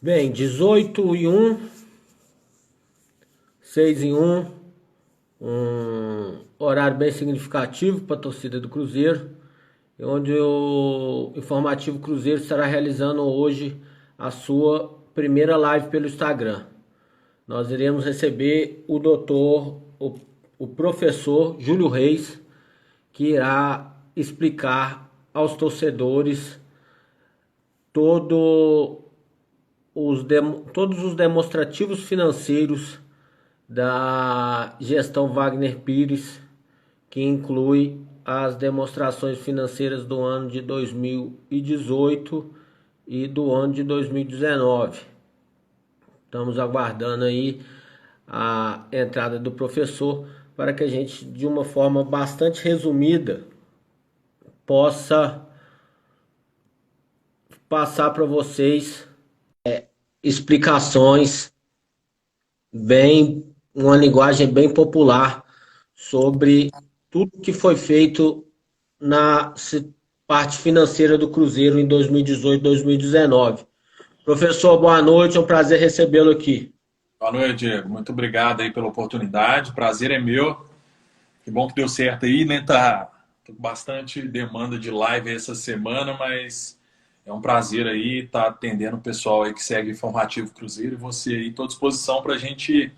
Bem, 18-1, 6-1, um horário bem significativo para a torcida do Cruzeiro, onde o Informativo Cruzeiro estará realizando hoje a sua primeira live pelo Instagram. Nós iremos receber o professor Júlio Reis, que irá explicar aos torcedores todos os demonstrativos financeiros da gestão Wagner Pires, que inclui as demonstrações financeiras do ano de 2018 e do ano de 2019. Estamos aguardando aí a entrada do professor para que a gente, de uma forma bastante resumida, possa passar para vocês explicações uma linguagem bem popular sobre tudo que foi feito na parte financeira do Cruzeiro em 2018 e 2019. Professor, boa noite, é um prazer recebê-lo aqui. Boa noite, Diego. Muito obrigado aí pela oportunidade. Prazer é meu. Que bom que deu certo aí, né? Tô com bastante demanda de live essa semana, mas é um prazer aí estar atendendo o pessoal aí que segue o Informativo Cruzeiro e você aí, estou à disposição para a gente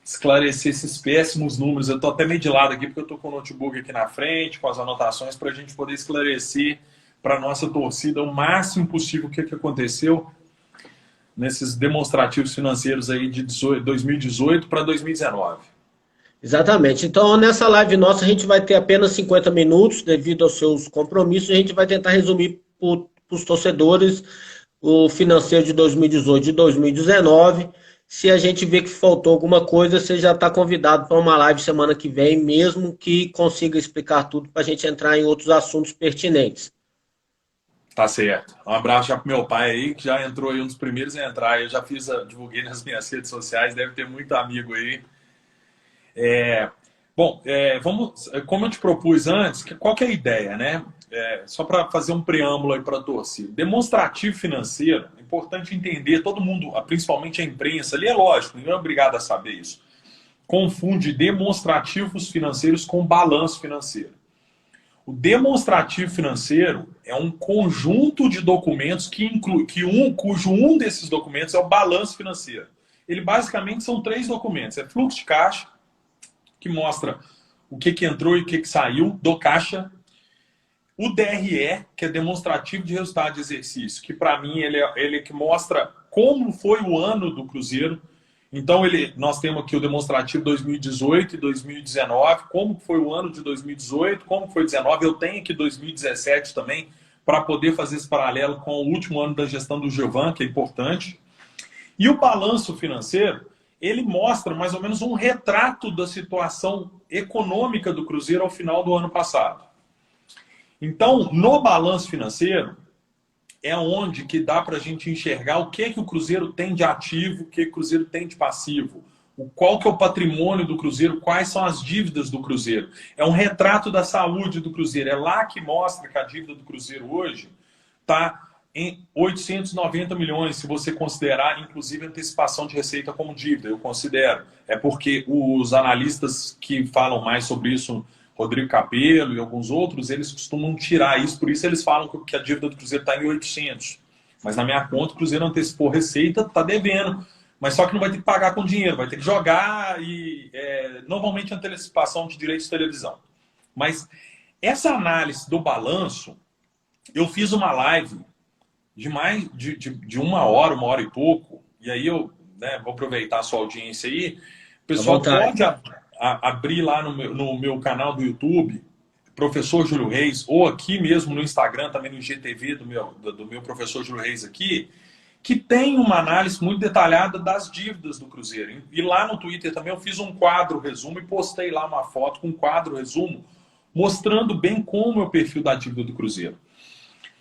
esclarecer esses péssimos números. Eu estou até meio de lado aqui porque eu estou com o notebook aqui na frente, com as anotações, para a gente poder esclarecer para a nossa torcida o máximo possível o que aconteceu nesses demonstrativos financeiros aí de 2018 para 2019. Exatamente. Então, nessa live nossa, a gente vai ter apenas 50 minutos, devido aos seus compromissos. A gente vai tentar resumir para os torcedores o financeiro de 2018 e de 2019. Se a gente vê que faltou alguma coisa, você já está convidado para uma live semana que vem, mesmo que consiga explicar tudo para a gente entrar em outros assuntos pertinentes. Tá certo. Um abraço já pro meu pai aí, que já entrou aí um dos primeiros a entrar. Eu já divulguei nas minhas redes sociais, deve ter muito amigo aí. Vamos, como eu te propus antes, qual que é a ideia, né? Só para fazer um preâmbulo aí para a torcida. Demonstrativo financeiro, é importante entender, todo mundo, principalmente a imprensa, ali é lógico, ninguém é obrigado a saber isso. Confunde demonstrativos financeiros com balanço financeiro. O demonstrativo financeiro é um conjunto de documentos cujo um desses documentos é o balanço financeiro. Ele basicamente são 3 documentos. É fluxo de caixa, que mostra o que entrou e o que saiu do caixa. O DRE, que é demonstrativo de resultado de exercício, que para mim ele que mostra como foi o ano do Cruzeiro. Então, nós temos aqui o demonstrativo 2018 e 2019, como foi o ano de 2018, como foi 2019. Eu tenho aqui 2017 também, para poder fazer esse paralelo com o último ano da gestão do Gilvan, que é importante. E o balanço financeiro, ele mostra mais ou menos um retrato da situação econômica do Cruzeiro ao final do ano passado. Então, no balanço financeiro, é onde que dá para a gente enxergar o que o Cruzeiro tem de ativo, o que o Cruzeiro tem de passivo, qual que é o patrimônio do Cruzeiro, quais são as dívidas do Cruzeiro. É um retrato da saúde do Cruzeiro. É lá que mostra que a dívida do Cruzeiro hoje está em 890 milhões, se você considerar, inclusive, antecipação de receita como dívida. Eu considero. É porque os analistas que falam mais sobre isso, Rodrigo Capello e alguns outros, eles costumam tirar isso, por isso eles falam que a dívida do Cruzeiro está em 800. Mas na minha conta, o Cruzeiro antecipou receita, está devendo. Mas só que não vai ter que pagar com dinheiro, vai ter que jogar e normalmente antecipação de direitos de televisão. Mas essa análise do balanço, eu fiz uma live de mais de uma hora e pouco, e aí eu vou aproveitar a sua audiência aí. O pessoal pode abrir lá no meu canal do YouTube, Professor Júlio Reis, ou aqui mesmo no Instagram, também no IGTV do meu Professor Júlio Reis aqui, que tem uma análise muito detalhada das dívidas do Cruzeiro. E lá no Twitter também eu fiz um quadro resumo e postei lá uma foto com um quadro resumo mostrando bem como é o perfil da dívida do Cruzeiro.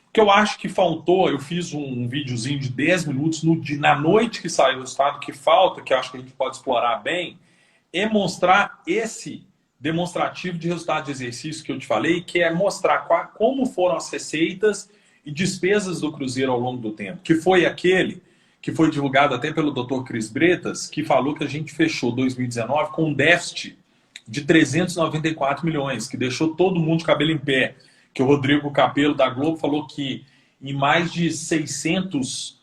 O que eu acho que faltou, eu fiz um videozinho de 10 minutos na noite que saiu o resultado, que falta, que eu acho que a gente pode explorar bem, é mostrar esse demonstrativo de resultado de exercício que eu te falei, que é mostrar como foram as receitas e despesas do Cruzeiro ao longo do tempo, que foi aquele que foi divulgado até pelo Dr. Cris Bretas, que falou que a gente fechou 2019 com um déficit de 394 milhões, que deixou todo mundo de cabelo em pé. Que o Rodrigo Capello, da Globo, falou que em mais de 600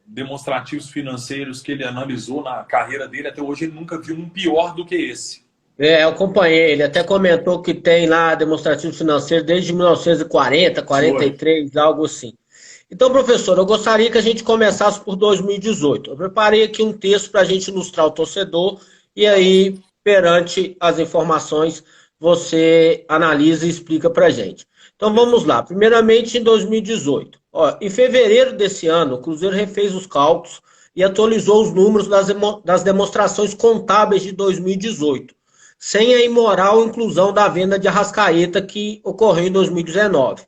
demonstrativos financeiros que ele analisou na carreira dele, até hoje ele nunca viu um pior do que esse. Eu acompanhei, ele até comentou que tem lá demonstrativo financeiro desde 1940, Foi. 43, algo assim. Então, professor, eu gostaria que a gente começasse por 2018. Eu preparei aqui um texto para a gente ilustrar o torcedor e aí, perante as informações, você analisa e explica para a gente. Então, vamos lá. Primeiramente, em 2018. Ó, em fevereiro desse ano, o Cruzeiro refez os cálculos e atualizou os números das demonstrações contábeis de 2018, sem a imoral inclusão da venda de Arrascaeta que ocorreu em 2019.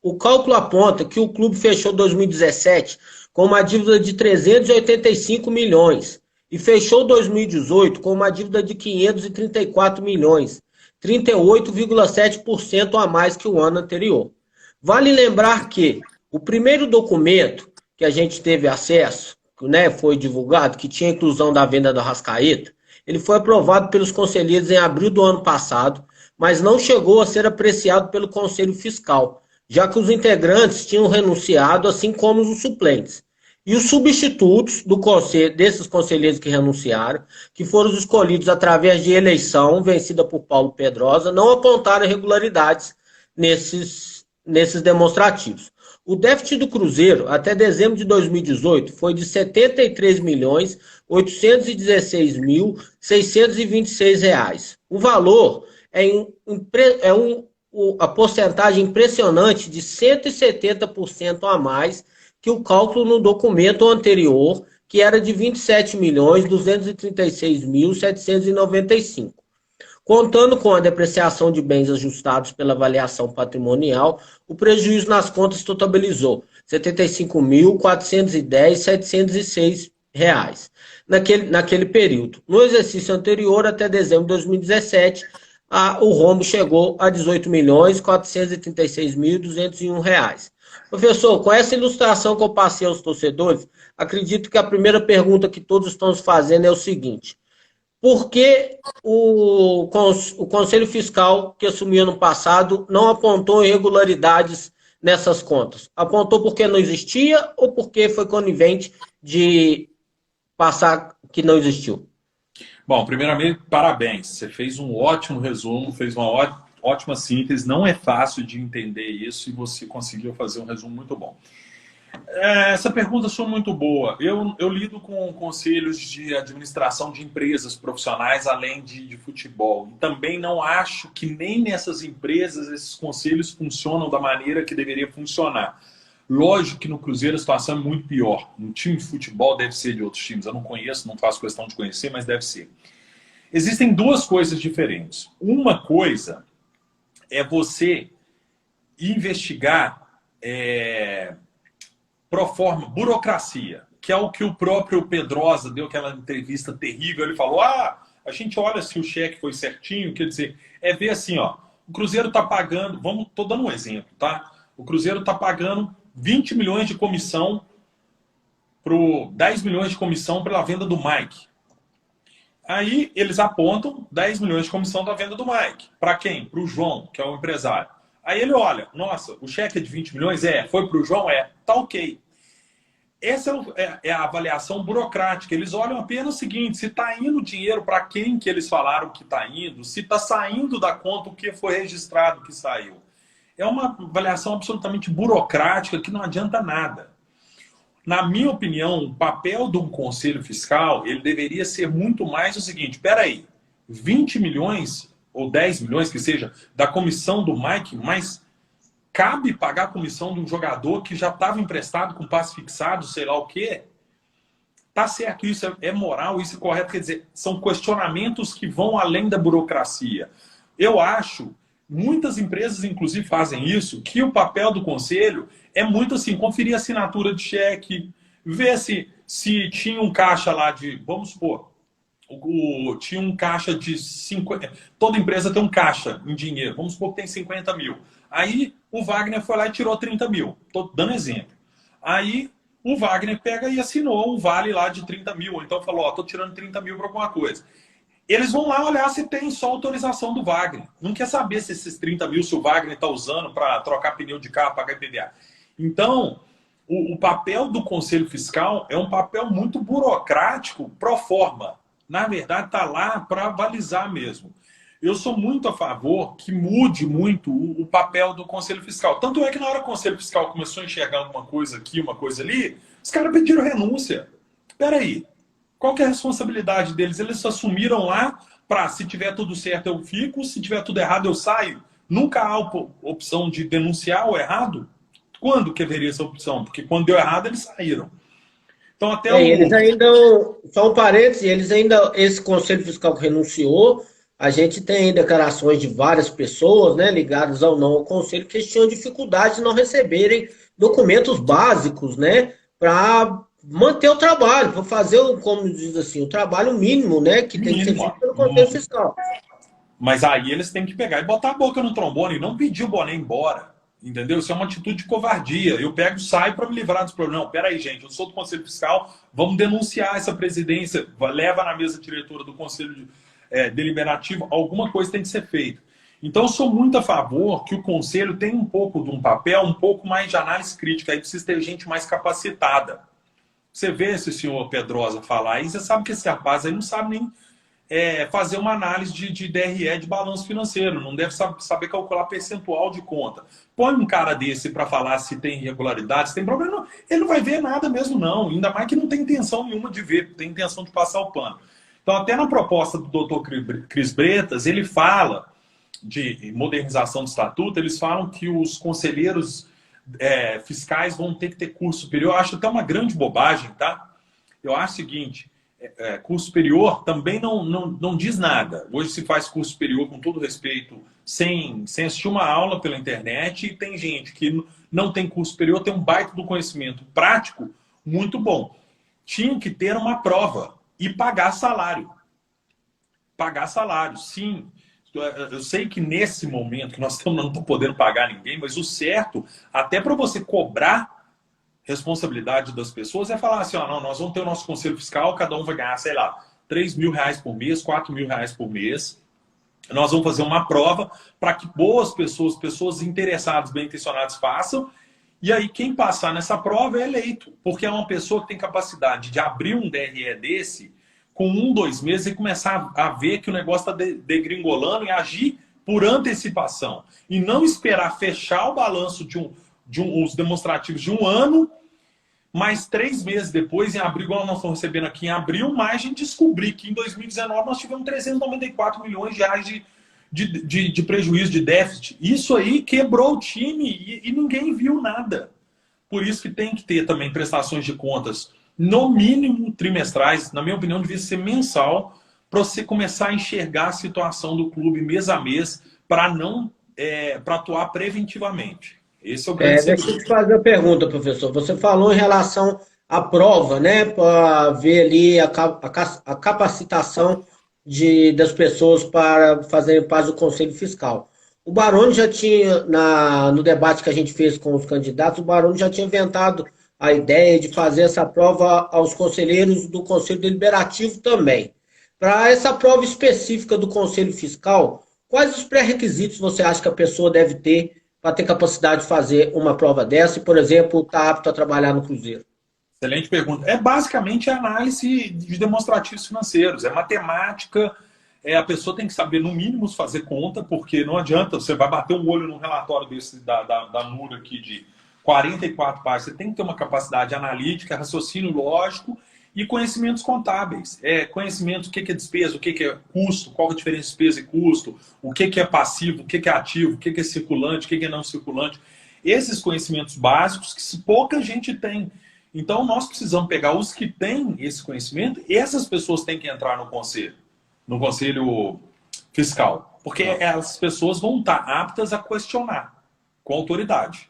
O cálculo aponta que o clube fechou 2017 com uma dívida de 385 milhões e fechou 2018 com uma dívida de 534 milhões, 38,7% a mais que o ano anterior. Vale lembrar que o primeiro documento que a gente teve acesso, né, foi divulgado, que tinha inclusão da venda do Arrascaeta, ele foi aprovado pelos conselheiros em abril do ano passado, mas não chegou a ser apreciado pelo Conselho Fiscal, já que os integrantes tinham renunciado, assim como os suplentes. E os substitutos desses conselheiros que renunciaram, que foram escolhidos através de eleição vencida por Paulo Pedrosa, não apontaram irregularidades nesses demonstrativos. O déficit do Cruzeiro até dezembro de 2018 foi de R$ 73.816.626. O valor a porcentagem impressionante de 170% a mais que o cálculo no documento anterior, que era de 27.236.795. Contando com a depreciação de bens ajustados pela avaliação patrimonial, o prejuízo nas contas totalizou R$ 75.410.706 naquele período. No exercício anterior, até dezembro de 2017, o rombo chegou a R$ 18.436.201. Professor, com essa ilustração que eu passei aos torcedores, acredito que a primeira pergunta que todos estão fazendo é o seguinte: por que o Conselho Fiscal, que assumiu ano passado, não apontou irregularidades nessas contas? Apontou porque não existia ou porque foi conivente de passar que não existiu? Bom, primeiramente, parabéns. Você fez um ótimo resumo, fez uma ótima síntese. Não é fácil de entender isso e você conseguiu fazer um resumo muito bom. Essa pergunta sua muito boa. Eu lido com conselhos de administração de empresas profissionais, além de futebol. E também não acho que nem nessas empresas esses conselhos funcionam da maneira que deveria funcionar. Lógico que no Cruzeiro a situação é muito pior. No time de futebol deve ser de outros times. Eu não conheço, não faço questão de conhecer, mas deve ser. Existem duas coisas diferentes. Uma coisa é você investigar pro forma, burocracia, que é o que o próprio Pedrosa deu aquela entrevista terrível. Ele falou, a gente olha se o cheque foi certinho, quer dizer, ver assim, ó, o Cruzeiro está pagando, tô dando um exemplo, tá? O Cruzeiro está pagando 20 milhões de comissão, 10 milhões de comissão pela venda do Mike. Aí eles apontam 10 milhões de comissão da venda do Mike. Para quem? Para o João, que é o empresário. Aí ele olha, nossa, o cheque é de 20 milhões? Foi para o João? Tá ok. Essa é a avaliação burocrática. Eles olham apenas o seguinte, se está indo dinheiro para quem que eles falaram que está indo, se está saindo da conta o que foi registrado que saiu. É uma avaliação absolutamente burocrática que não adianta nada. Na minha opinião, o papel de um conselho fiscal, ele deveria ser muito mais o seguinte, peraí, 20 milhões ou 10 milhões que seja da comissão do Mike, mas cabe pagar a comissão de um jogador que já estava emprestado com passe fixado, sei lá o quê? Tá certo, isso é moral, isso é correto, quer dizer, são questionamentos que vão além da burocracia. Eu acho, muitas empresas inclusive fazem isso, que o papel do conselho é muito assim, conferir a assinatura de cheque, ver se tinha um caixa lá de, vamos supor, tinha um caixa de 50... Toda empresa tem um caixa em dinheiro, vamos supor que tem 50 mil. Aí o Wagner foi lá e tirou 30 mil, estou dando exemplo. Aí o Wagner pega e assinou um vale lá de 30 mil. Então falou, ó, tô tirando 30 mil para alguma coisa. Eles vão lá olhar se tem só autorização do Wagner. Não quer saber se esses 30 mil, se o Wagner está usando para trocar pneu de carro, pagar IPVA. Então, o papel do Conselho Fiscal é um papel muito burocrático, pro forma. Na verdade, está lá para avalizar mesmo. Eu sou muito a favor que mude muito o papel do Conselho Fiscal. Tanto é que na hora que o Conselho Fiscal começou a enxergar uma coisa aqui, uma coisa ali, os caras pediram renúncia. Espera aí, qual que é a responsabilidade deles? Eles assumiram lá para, se tiver tudo certo eu fico, se tiver tudo errado eu saio. Nunca há opção de denunciar o errado. Quando que haveria essa opção? Porque quando deu errado eles saíram. Então até Eles ainda, só um parênteses, eles ainda, esse Conselho Fiscal que renunciou, a gente tem declarações de várias pessoas, né, ligadas ao não ao Conselho, que tinham dificuldade de não receberem documentos básicos, né, para manter o trabalho, para fazer, como diz assim, o trabalho mínimo, né, que tem que ser mínimo. feito pelo Conselho Fiscal. Mas aí eles têm que pegar e botar a boca no trombone e não pedir o boné embora. Entendeu? Isso é uma atitude de covardia. Eu pego e saio para me livrar dos problemas. Não, peraí, gente, eu sou do Conselho Fiscal, vamos denunciar essa presidência, leva na mesa diretora do Conselho Deliberativo, alguma coisa tem que ser feita. Então, eu sou muito a favor que o Conselho tenha um pouco de um papel, um pouco mais de análise crítica. Aí precisa ter gente mais capacitada. Você vê esse senhor Pedrosa falar aí, você sabe que esse rapaz aí não sabe nem fazer uma análise de DRE, de balanço financeiro, não deve saber calcular percentual de conta. Põe um cara desse para falar se tem irregularidade, se tem problema, não. Ele não vai ver nada mesmo não, ainda mais que não tem intenção nenhuma de ver, tem intenção de passar o pano. Então até na proposta do doutor Cris Bretas, ele fala de modernização do estatuto, eles falam que os conselheiros fiscais vão ter que ter curso superior. Eu acho até uma grande bobagem, tá? Eu acho o seguinte, curso superior também não diz nada. Hoje se faz curso superior, com todo respeito, sem assistir uma aula pela internet, e tem gente que não tem curso superior, tem um baita do conhecimento prático muito bom. Tinha que ter uma prova e pagar salário. Pagar salário, sim. Eu sei que nesse momento que nós não estamos podendo pagar ninguém, mas o certo, até para você cobrar responsabilidade das pessoas, é falar assim, ó, não, nós vamos ter o nosso conselho fiscal, cada um vai ganhar, sei lá, 3 mil reais por mês, 4 mil reais por mês. Nós vamos fazer uma prova para que boas pessoas, pessoas interessadas, bem intencionadas façam, e aí quem passar nessa prova é eleito, porque é uma pessoa que tem capacidade de abrir um DRE desse com 1, 2 meses e começar a ver que o negócio está degringolando e agir por antecipação. E não esperar fechar o balanço os demonstrativos de um ano, mais 3 meses depois, em abril, igual nós estamos recebendo aqui em abril, mais a gente descobrir que em 2019 nós tivemos 394 milhões de reais de prejuízo, de déficit. Isso aí quebrou o time e ninguém viu nada. Por isso que tem que ter também prestações de contas, no mínimo trimestrais, na minha opinião, devia ser mensal, para você começar a enxergar a situação do clube mês a mês, para atuar preventivamente. Esse é o grande segredo. Deixa eu te fazer uma pergunta, professor. Você falou em relação à prova, né? Para ver ali a capacitação das pessoas para fazerem parte do Conselho Fiscal. O Baroni já tinha, no debate que a gente fez com os candidatos, o Baroni já tinha inventado a ideia de fazer essa prova aos conselheiros do Conselho Deliberativo também. Para essa prova específica do Conselho Fiscal, quais os pré-requisitos você acha que a pessoa deve ter para ter capacidade de fazer uma prova dessa e, por exemplo, estar apto a trabalhar no Cruzeiro? Excelente pergunta. É basicamente análise de demonstrativos financeiros, é matemática, a pessoa tem que saber, no mínimo, fazer conta, porque não adianta, você vai bater um olho num relatório desse da NUR aqui de 44 páginas, você tem que ter uma capacidade analítica, raciocínio lógico e conhecimentos contábeis. Conhecimento do que é despesa, o que é custo, qual é a diferença de despesa e custo, o que é passivo, o que é ativo, o que é circulante, o que é não circulante. Esses conhecimentos básicos que pouca gente tem. Então, nós precisamos pegar os que têm esse conhecimento e essas pessoas têm que entrar no conselho fiscal. Porque as pessoas vão estar aptas a questionar com autoridade.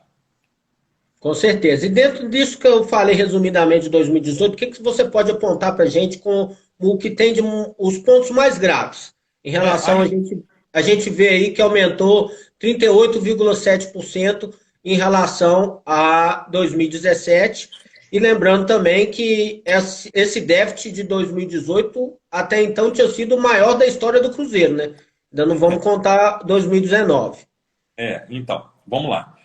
Com certeza. E dentro disso que eu falei resumidamente de 2018, o que você pode apontar para a gente com o que tem de os pontos mais graves? Em relação a gente vê aí que aumentou 38,7% em relação a 2017. E lembrando também que esse déficit de 2018 até então tinha sido o maior da história do Cruzeiro, né? Ainda não vamos contar 2019. Então, vamos lá.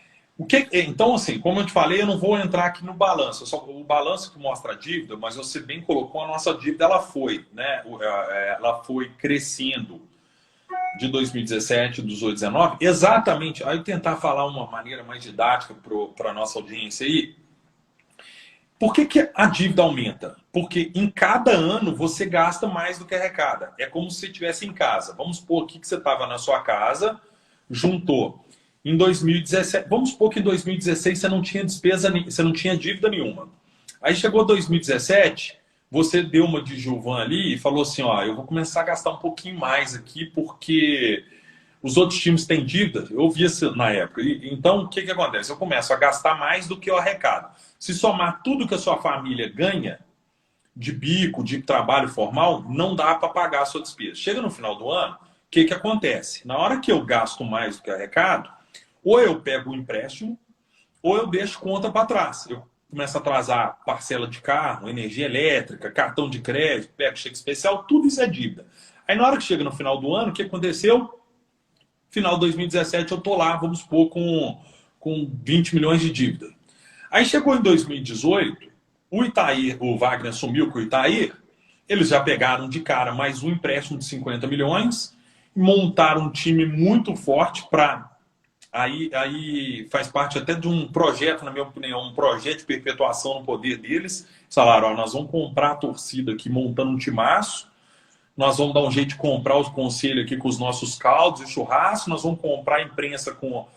Então, assim, como eu te falei, eu não vou entrar aqui no balanço. O balanço que mostra a dívida, mas você bem colocou, a nossa dívida, ela foi, né? Ela foi crescendo de 2017, 18, 19, exatamente. Aí eu tentar falar uma maneira mais didática para a nossa audiência aí. Por que a dívida aumenta? Porque em cada ano você gasta mais do que arrecada. É como se você estivesse em casa. Vamos supor aqui que você estava na sua casa, juntou. Em 2017, vamos supor que em 2016 você não tinha despesa, você não tinha dívida nenhuma. Aí chegou 2017, você deu uma de Gilvan ali e falou assim, ó, eu vou começar a gastar um pouquinho mais aqui porque os outros times têm dívida. Eu ouvi isso na época. Então, o que acontece? Eu começo a gastar mais do que eu arrecado. Se somar tudo que a sua família ganha de bico, de trabalho formal, não dá para pagar a sua despesa. Chega no final do ano, o que acontece? Na hora que eu gasto mais do que arrecado, ou eu pego um empréstimo, ou eu deixo conta para trás. Eu começo a atrasar parcela de carro, energia elétrica, cartão de crédito, pego cheque especial, tudo isso é dívida. Aí na hora que chega no final do ano, o que aconteceu? Final de 2017 eu tô lá, vamos supor, com 20 milhões de dívida. Aí chegou em 2018, o Itair, o Wagner assumiu com o Itair, eles já pegaram de cara mais um empréstimo de 50 milhões, montaram um time muito forte para... Aí faz parte até de um projeto, na minha opinião, um projeto de perpetuação no poder deles. Eles falaram, ó, nós vamos comprar a torcida aqui montando um timaço, nós vamos dar um jeito de comprar os conselhos aqui com os nossos caldos e churrasco, nós vamos comprar a imprensa com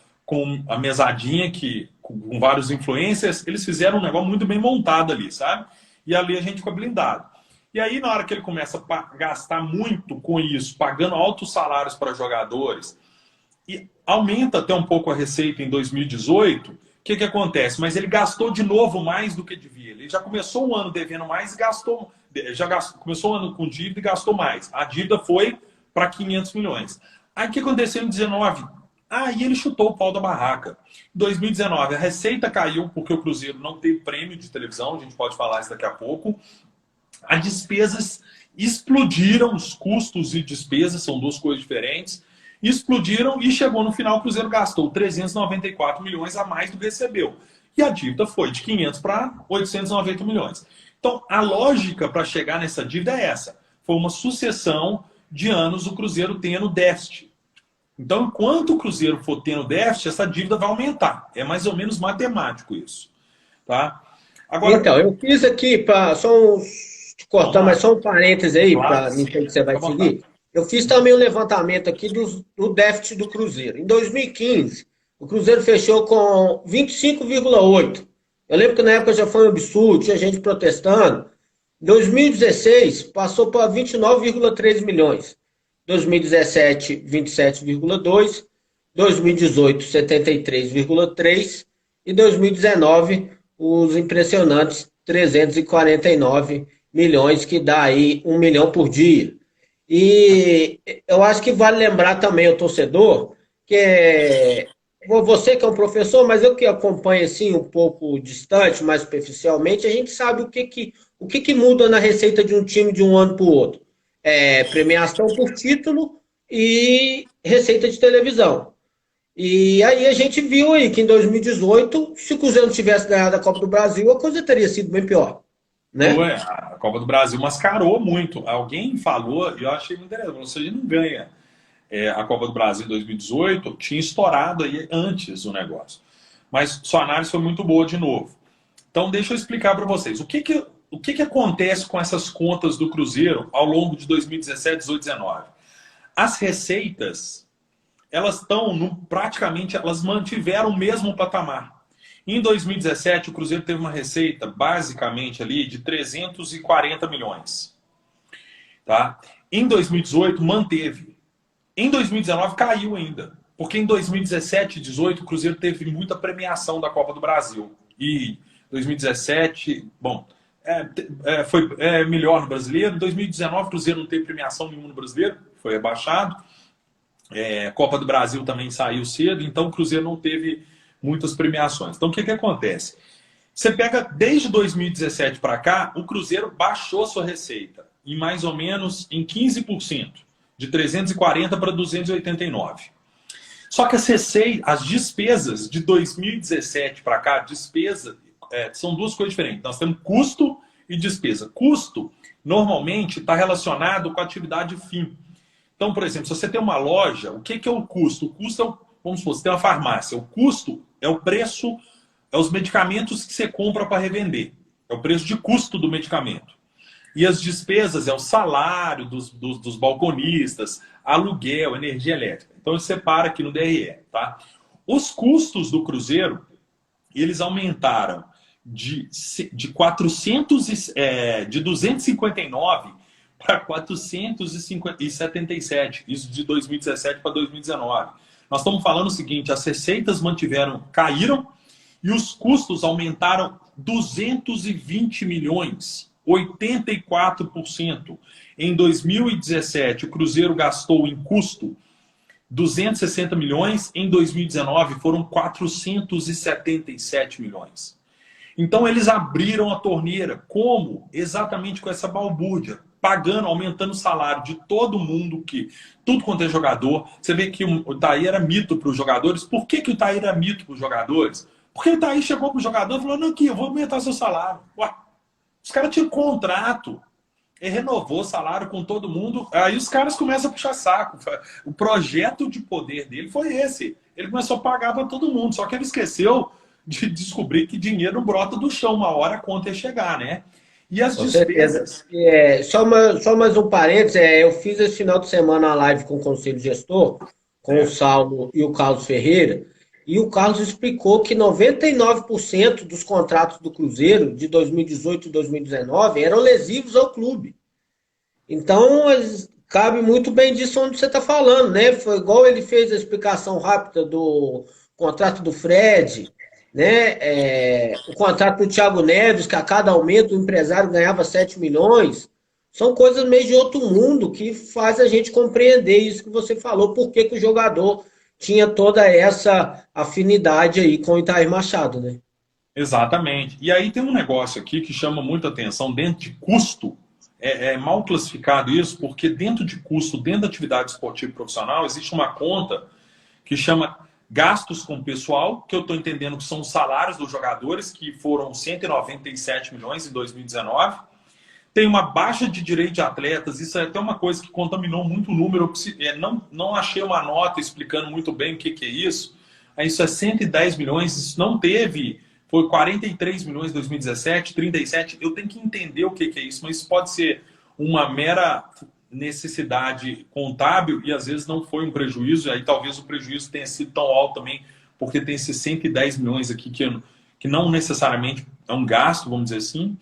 a mesadinha com vários influencers. Eles fizeram um negócio muito bem montado ali, sabe? E ali a gente fica blindado. E aí, na hora que ele começa a gastar muito com isso, pagando altos salários para jogadores, e aumenta até um pouco a receita em 2018, o que acontece? Mas ele gastou de novo mais do que devia. Ele já começou o ano devendo mais e gastou... começou o ano com dívida e gastou mais. A dívida foi para 500 milhões. Aí o que aconteceu em 2019? Aí ele chutou o pau da barraca. Em 2019, a receita caiu porque o Cruzeiro não teve prêmio de televisão, a gente pode falar isso daqui a pouco. As despesas explodiram, os custos e despesas são duas coisas diferentes. Explodiram e chegou no final, o Cruzeiro gastou 394 milhões a mais do que recebeu. E a dívida foi de 500 para 890 milhões. Então, a lógica para chegar nessa dívida é essa. Foi uma sucessão de anos o Cruzeiro tendo déficit. Então, enquanto o Cruzeiro for tendo déficit, essa dívida vai aumentar. É mais ou menos matemático isso. Tá? Agora, então, eu fiz aqui, te cortar, mas só um parêntese aí, claro, para entender que você vai seguir. Eu fiz também um levantamento aqui do déficit do Cruzeiro. Em 2015, o Cruzeiro fechou com 25,8. Eu lembro que na época já foi um absurdo, tinha gente protestando. Em 2016, passou para 29,3 milhões. 2017, 27,2. 2018, 73,3. E 2019, os impressionantes 349 milhões, que dá aí 1 milhão por dia. E eu acho que vale lembrar também o torcedor que você que é um professor, mas eu que acompanho assim um pouco distante, mais superficialmente, a gente sabe o que muda na receita de um time de um ano para o outro. Premiação por título e receita de televisão. E aí a gente viu aí que em 2018, se o Cruzeiro não tivesse ganhado a Copa do Brasil, a coisa teria sido bem pior. Né? A Copa do Brasil mascarou muito. Alguém falou, e eu achei muito interessante, você não ganha a Copa do Brasil em 2018, tinha estourado aí antes o negócio. Mas sua análise foi muito boa de novo. Então deixa eu explicar para vocês. O que acontece com essas contas do Cruzeiro ao longo de 2017, 18, 19? As receitas, elas estão praticamente, elas mantiveram o mesmo patamar. Em 2017, o Cruzeiro teve uma receita, basicamente, ali de 340 milhões. Tá? Em 2018, manteve. Em 2019, caiu ainda. Porque em 2017 e 2018, o Cruzeiro teve muita premiação da Copa do Brasil. E 2017, bom, foi melhor no Brasileiro. Em 2019, o Cruzeiro não teve premiação nenhuma no Brasileiro, foi rebaixado. Copa do Brasil também saiu cedo, então o Cruzeiro não teve muitas premiações. Então, o que acontece? Você pega desde 2017 para cá, o Cruzeiro baixou sua receita em mais ou menos em 15%, de 340 para 289. Só que as despesas de 2017 para cá, são duas coisas diferentes. Nós temos custo e despesa. Custo, normalmente, está relacionado com a atividade fim. Então, por exemplo, se você tem uma loja, o que é o custo? O custo é, vamos supor, você tem uma farmácia. O custo é o preço, é os medicamentos que você compra para revender. É o preço de custo do medicamento. E as despesas é o salário dos balconistas, aluguel, energia elétrica. Então, ele separa aqui no DRE. Tá? Os custos do Cruzeiro, eles aumentaram de 259 para 477. Isso de 2017 para 2019. Nós estamos falando o seguinte, as receitas caíram e os custos aumentaram 220 milhões, 84%. Em 2017, o Cruzeiro gastou em custo 260 milhões, em 2019 foram 477 milhões. Então eles abriram a torneira. Como? Exatamente com essa balbúrdia. Pagando, aumentando o salário de todo mundo, tudo quanto é jogador. Você vê que o Itaí era mito para os jogadores. Por que o Itaí era mito para os jogadores? Porque o Itaí chegou para o jogador e falou, não, aqui, eu vou aumentar seu salário. Ué, os caras tinham contrato. Ele renovou o salário com todo mundo. Aí os caras começam a puxar saco. O projeto de poder dele foi esse. Ele começou a pagar para todo mundo. Só que ele esqueceu de descobrir que dinheiro não brota do chão. Uma hora a conta ia chegar, né? E as despesas... Só mais um parênteses. Eu fiz esse final de semana uma live com o Conselho Gestor, com o Saulo e o Carlos Ferreira, e o Carlos explicou que 99% dos contratos do Cruzeiro de 2018 e 2019 eram lesivos ao clube. Então, cabe muito bem disso onde você está falando, né? Foi igual ele fez a explicação rápida do contrato do Fred, né? O contrato do Thiago Neves, que a cada aumento o empresário ganhava 7 milhões. São coisas meio de outro mundo que faz a gente compreender isso que você falou, por que o jogador tinha toda essa afinidade aí com o Itair Machado, né? Exatamente. E aí tem um negócio aqui que chama muita atenção dentro de custo. É mal classificado isso, porque dentro de custo, dentro da atividade esportiva profissional, existe uma conta que chama gastos com pessoal, que eu estou entendendo que são os salários dos jogadores, que foram 197 milhões em 2019. Tem uma baixa de direito de atletas, isso é até uma coisa que contaminou muito o número. Não achei uma nota explicando muito bem o que é isso. Isso é 110 milhões, isso não teve... Foi 43 milhões em 2017, 37. Eu tenho que entender o que é isso, mas isso pode ser uma mera necessidade contábil e às vezes não foi um prejuízo. Aí talvez o prejuízo tenha sido tão alto também, porque tem esses 110 milhões aqui que não necessariamente é um gasto, vamos dizer assim.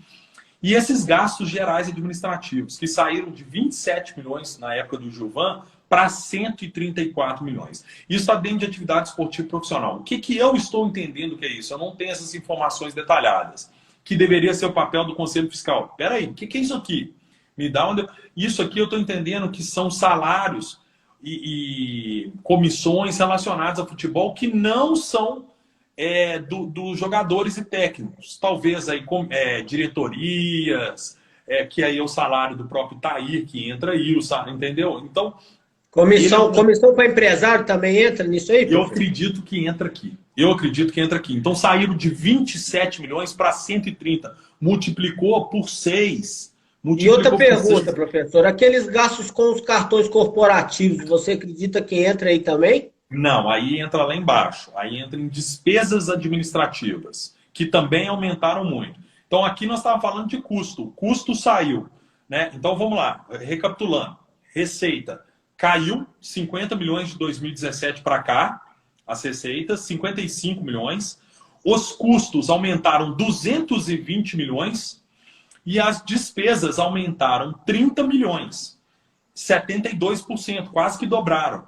E esses gastos gerais administrativos, que saíram de 27 milhões na época do Gilvan para 134 milhões. Isso está dentro de atividade esportiva profissional. O que eu estou entendendo que é isso? Eu não tenho essas informações detalhadas, que deveria ser o papel do Conselho Fiscal. Espera aí, o que é isso aqui? Me dá onde... Isso aqui eu estou entendendo que são salários e comissões relacionadas ao futebol que não são dos jogadores e técnicos. Talvez aí diretorias, que aí é o salário do próprio Itair que entra aí, entendeu? Então... Comissão para empresário também entra nisso aí? Eu acredito que entra aqui. Então saíram de 27 milhões para 130. Multiplicou por 6. E outra pergunta, professor. Aqueles gastos com os cartões corporativos, você acredita que entra aí também? Não, aí entra lá embaixo. Aí entra em despesas administrativas, que também aumentaram muito. Então aqui nós estávamos falando de custo. O custo saiu, né? Então vamos lá, recapitulando. Receita. Caiu 50 milhões de 2017 para cá, as receitas, 55 milhões. Os custos aumentaram 220 milhões e as despesas aumentaram 30 milhões, 72%, quase que dobraram.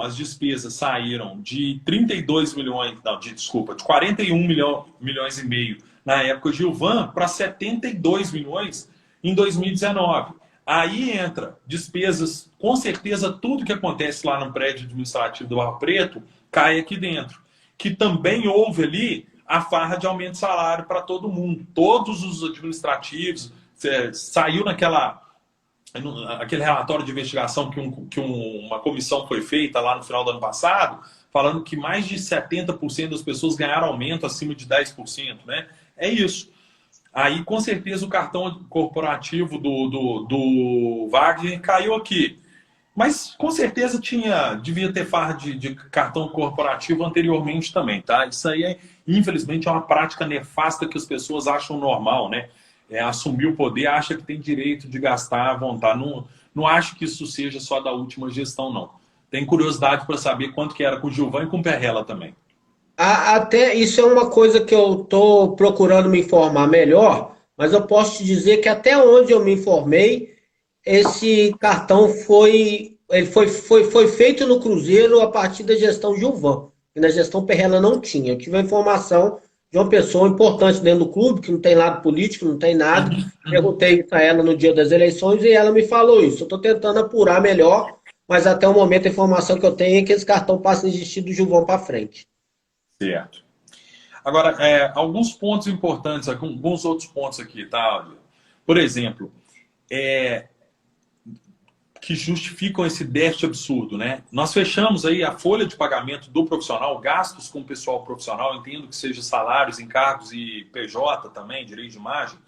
As despesas saíram de 32 milhões, de 41 milhões e meio na época de Gilvan para 72 milhões em 2019. Aí entra despesas, com certeza tudo que acontece lá no prédio administrativo do Barro Preto cai aqui dentro. que também houve ali a farra de aumento de salário para todo mundo. Todos os administrativos, saiu aquele relatório de investigação que uma comissão foi feita lá no final do ano passado, falando que mais de 70% das pessoas ganharam aumento acima de 10%, né? É isso. Aí, com certeza, o cartão corporativo do Wagner caiu aqui. Mas, com certeza, devia ter farra de cartão corporativo anteriormente também, tá? Isso aí, infelizmente, é uma prática nefasta que as pessoas acham normal, né? Assumir o poder, acha que tem direito de gastar à vontade. Não acho que isso seja só da última gestão, não. Tem curiosidade para saber quanto que era com o Gilvan e com o Perrella também. Até isso é uma coisa que eu estou procurando me informar melhor, mas eu posso te dizer que até onde eu me informei, esse cartão foi feito no Cruzeiro a partir da gestão Gilvan, e na gestão Perrella não tinha. Eu tive a informação de uma pessoa importante dentro do clube, que não tem lado político, não tem nada. Perguntei a ela no dia das eleições e ela me falou isso. Eu estou tentando apurar melhor, mas até o momento a informação que eu tenho é que esse cartão passa a existir do Gilvan para frente. Certo. Agora, alguns pontos importantes, alguns outros pontos aqui, tá? Por exemplo, que justificam esse déficit absurdo, né? Nós fechamos aí a folha de pagamento do profissional, gastos com o pessoal profissional, entendo que seja salários, encargos e PJ também, direito de imagem,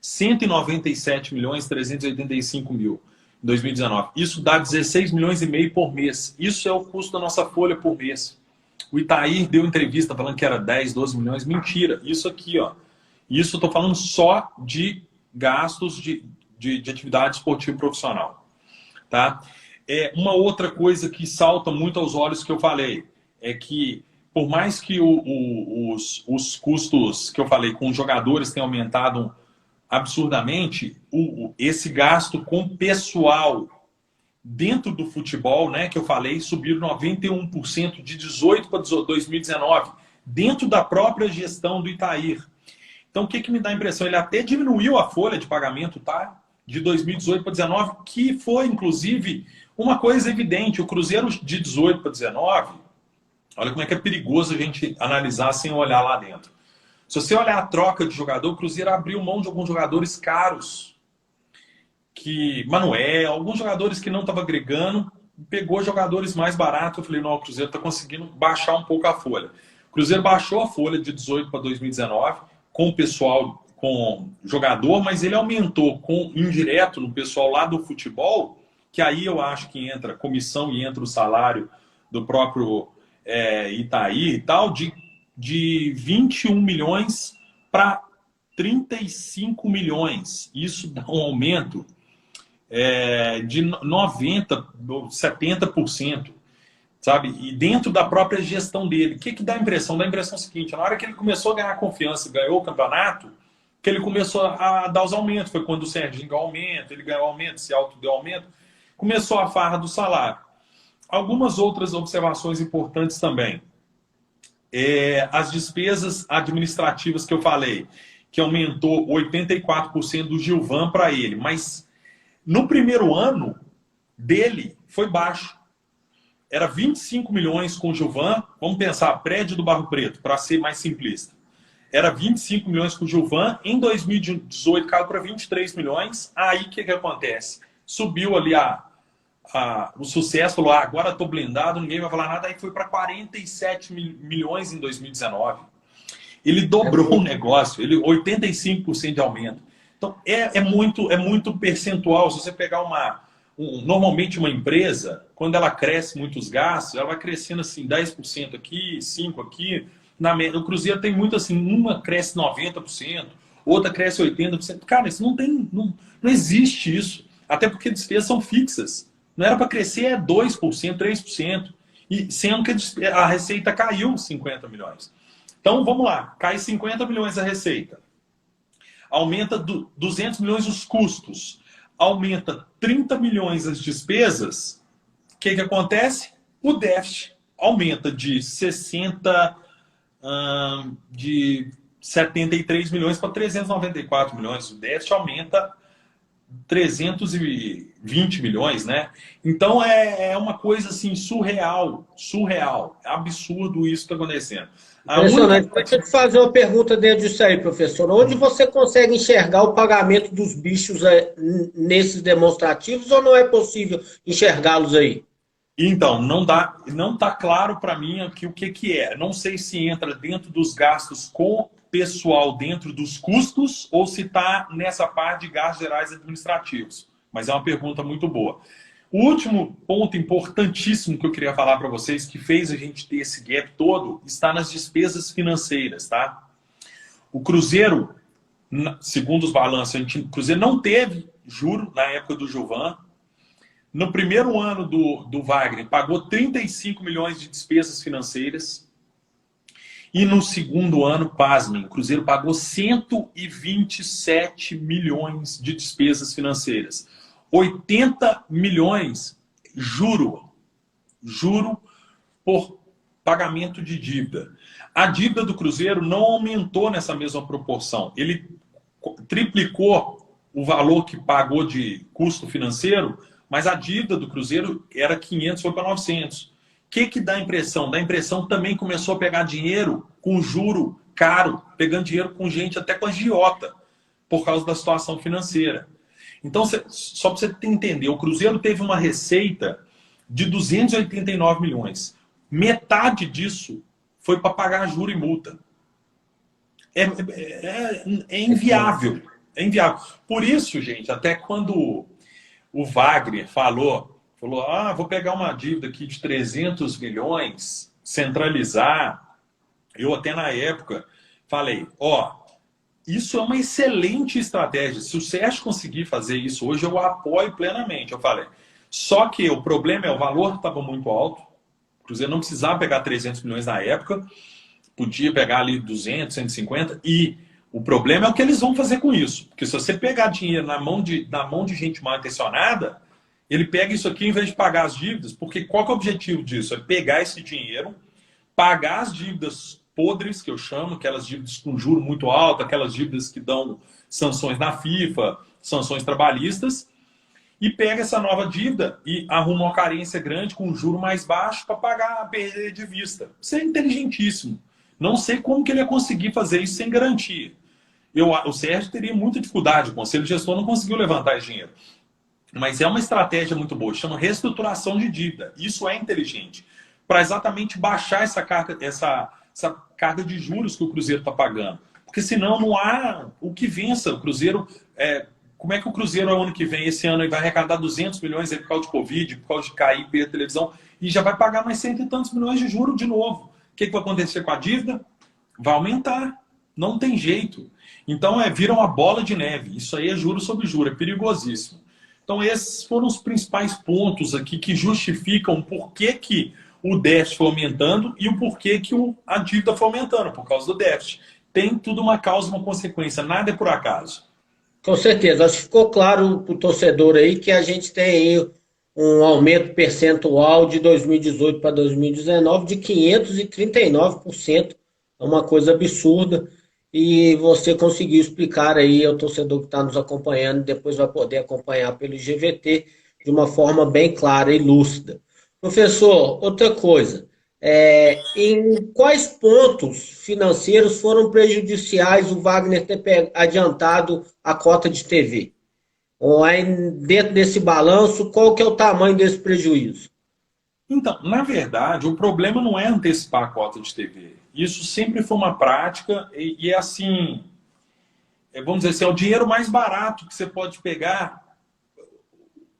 197 milhões 385 mil em 2019. Isso dá 16 milhões e meio por mês. Isso é o custo da nossa folha por mês. O Itair deu entrevista falando que era 10, 12 milhões. Mentira. Isso aqui, ó. Isso eu estou falando só de gastos de atividade esportiva profissional. Tá? Uma outra coisa que salta muito aos olhos que eu falei é que, por mais que os custos que eu falei com os jogadores tenham aumentado absurdamente, esse gasto com pessoal dentro do futebol, né, que eu falei, subiu 91% de 18 para 2019, dentro da própria gestão do Itair. Então, o que me dá a impressão? Ele até diminuiu a folha de pagamento, tá? De 2018 para 2019, que foi, inclusive, uma coisa evidente. O Cruzeiro de 18 para 2019, olha como é que é perigoso a gente analisar sem olhar lá dentro. Se você olhar a troca de jogador, o Cruzeiro abriu mão de alguns jogadores caros, Manuel, alguns jogadores que não estavam agregando, pegou jogadores mais baratos. Eu falei, não, o Cruzeiro está conseguindo baixar um pouco a folha. O Cruzeiro baixou a folha de 18 para 2019, com o pessoal, com jogador, mas ele aumentou com indireto no pessoal lá do futebol, que aí eu acho que entra comissão e entra o salário do próprio Itaí e tal, de 21 milhões para 35 milhões. Isso dá um aumento de 90%, 70%. Sabe? E dentro da própria gestão dele. O que dá a impressão? Dá a impressão seguinte: na hora que ele começou a ganhar confiança, ganhou o campeonato, que ele começou a dar os aumentos. Foi quando o Serginho ganhou aumento, ele ganhou aumento, se auto deu aumento. Começou a farra do salário. Algumas outras observações importantes também. As despesas administrativas que eu falei, que aumentou 84% do Gilvan para ele. Mas no primeiro ano dele foi baixo. Era 25 milhões com o Gilvan. Vamos pensar, prédio do Barro Preto, para ser mais simplista. Era 25 milhões com o Gilvan. Em 2018 caiu para 23 milhões. Aí o que acontece? Subiu ali o sucesso, falou, agora estou blindado, ninguém vai falar nada. Aí foi para 47 milhões em 2019. Ele dobrou o negócio, 85% de aumento. Então é muito percentual. Se você pegar normalmente uma empresa, quando ela cresce muitos gastos, ela vai crescendo assim, 10% aqui, 5% aqui. O Cruzeiro tem muito assim, uma cresce 90%, outra cresce 80%. Cara, isso não existe isso. Até porque despesas são fixas. Não era para crescer 2%, 3%. E sendo que a receita caiu 50 milhões. Então, vamos lá. Cai 50 milhões a receita. Aumenta 200 milhões os custos. Aumenta 30 milhões as despesas. O que acontece? O déficit aumenta de 73 milhões para 394 milhões. O déficit aumenta 320 milhões, né? Então é uma coisa assim surreal, surreal, absurdo isso que está acontecendo. A única Impressionante. Deixa eu te fazer uma pergunta dentro disso aí, professor. Onde você consegue enxergar o pagamento dos bichos nesses demonstrativos ou não é possível enxergá-los aí? Então, não tá claro para mim aqui o que que é. Não sei se entra dentro dos gastos com pessoal dentro dos custos ou se está nessa parte de gastos gerais administrativos. Mas é uma pergunta muito boa. O último ponto importantíssimo que eu queria falar para vocês, que fez a gente ter esse gap todo, está nas despesas financeiras, tá? O Cruzeiro, segundo os balanços, o Cruzeiro não teve juro na época do Gilvan. No primeiro ano do Wagner, pagou 35 milhões de despesas financeiras. E no segundo ano, pasmem, o Cruzeiro pagou 127 milhões de despesas financeiras. 80 milhões, juro por pagamento de dívida. A dívida do Cruzeiro não aumentou nessa mesma proporção. Ele triplicou o valor que pagou de custo financeiro, mas a dívida do Cruzeiro era 500, foi para 900. O que dá a impressão? Dá a impressão que também começou a pegar dinheiro com juro caro, pegando dinheiro com gente até com agiota, por causa da situação financeira. Então, só para você entender, o Cruzeiro teve uma receita de 289 milhões. Metade disso foi para pagar juro e multa. É inviável. É inviável. Por isso, gente, até quando o Wagner falou, vou pegar uma dívida aqui de 300 milhões, centralizar. Eu até na época falei, isso é uma excelente estratégia. Se o Sérgio conseguir fazer isso hoje, eu apoio plenamente. Eu falei. Só que o problema é o valor estava muito alto. O Cruzeiro não precisava pegar 300 milhões na época. Podia pegar ali 200, 150. E o problema é o que eles vão fazer com isso. Porque se você pegar dinheiro na mão de gente mal intencionada, ele pega isso aqui em vez de pagar as dívidas. Porque qual que é o objetivo disso? É pegar esse dinheiro, pagar as dívidas podres, que eu chamo, aquelas dívidas com juro muito alto, aquelas dívidas que dão sanções na FIFA, sanções trabalhistas, e pega essa nova dívida e arruma uma carência grande com um juro mais baixo para pagar a perda de vista. Isso é inteligentíssimo. Não sei como que ele ia conseguir fazer isso sem garantia. O Sérgio teria muita dificuldade, o Conselho Gestor não conseguiu levantar esse dinheiro. Mas é uma estratégia muito boa, chama reestruturação de dívida. Isso é inteligente. Para exatamente baixar essa carga de juros que o Cruzeiro está pagando. Porque senão não há o que vença. O Cruzeiro, como é que o Cruzeiro, ano que vem, esse ano, ele vai arrecadar 200 milhões aí por causa de Covid, por causa de cair, perder televisão, e já vai pagar mais cento e tantos milhões de juros de novo. O que vai acontecer com a dívida? Vai aumentar. Não tem jeito. Então, vira uma bola de neve. Isso aí é juro sobre juro, é perigosíssimo. Então, esses foram os principais pontos aqui que justificam por que o déficit foi aumentando e o porquê que a dívida foi aumentando, por causa do déficit. Tem tudo uma causa e uma consequência, nada é por acaso. Com certeza, acho que ficou claro para o torcedor aí que a gente tem aí um aumento percentual de 2018 para 2019 de 539%, é uma coisa absurda, e você conseguiu explicar aí ao torcedor que está nos acompanhando, depois vai poder acompanhar pelo IGVT de uma forma bem clara e lúcida. Professor, outra coisa, em quais pontos financeiros foram prejudiciais o Wagner ter adiantado a cota de TV? Ou aí, dentro desse balanço, qual que é o tamanho desse prejuízo? Então, na verdade, o problema não é antecipar a cota de TV. Isso sempre foi uma prática e é assim, vamos dizer assim, é o dinheiro mais barato que você pode pegar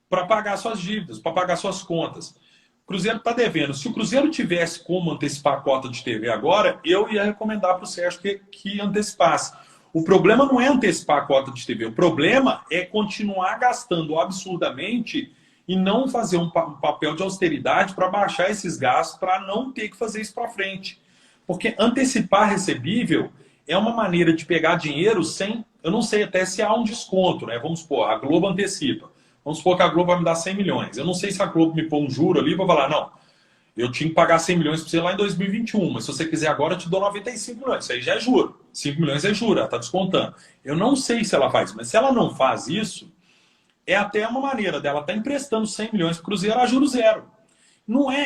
para pagar suas dívidas, para pagar suas contas. O Cruzeiro está devendo. Se o Cruzeiro tivesse como antecipar a cota de TV agora, eu ia recomendar para o Sérgio que antecipasse. O problema não é antecipar a cota de TV. O problema é continuar gastando absurdamente e não fazer um papel de austeridade para baixar esses gastos, para não ter que fazer isso para frente. Porque antecipar recebível é uma maneira de pegar dinheiro sem... Eu não sei até se há um desconto, né? Vamos supor, a Globo antecipa. Vamos supor que a Globo vai me dar 100 milhões. Eu não sei se a Globo me põe um juro ali, vou falar, não, eu tinha que pagar 100 milhões para você lá em 2021, mas se você quiser agora, eu te dou 95 milhões. Isso aí já é juro. 5 milhões é juro, ela está descontando. Eu não sei se ela faz, mas se ela não faz isso, é até uma maneira dela estar emprestando 100 milhões para o Cruzeiro a juros zero.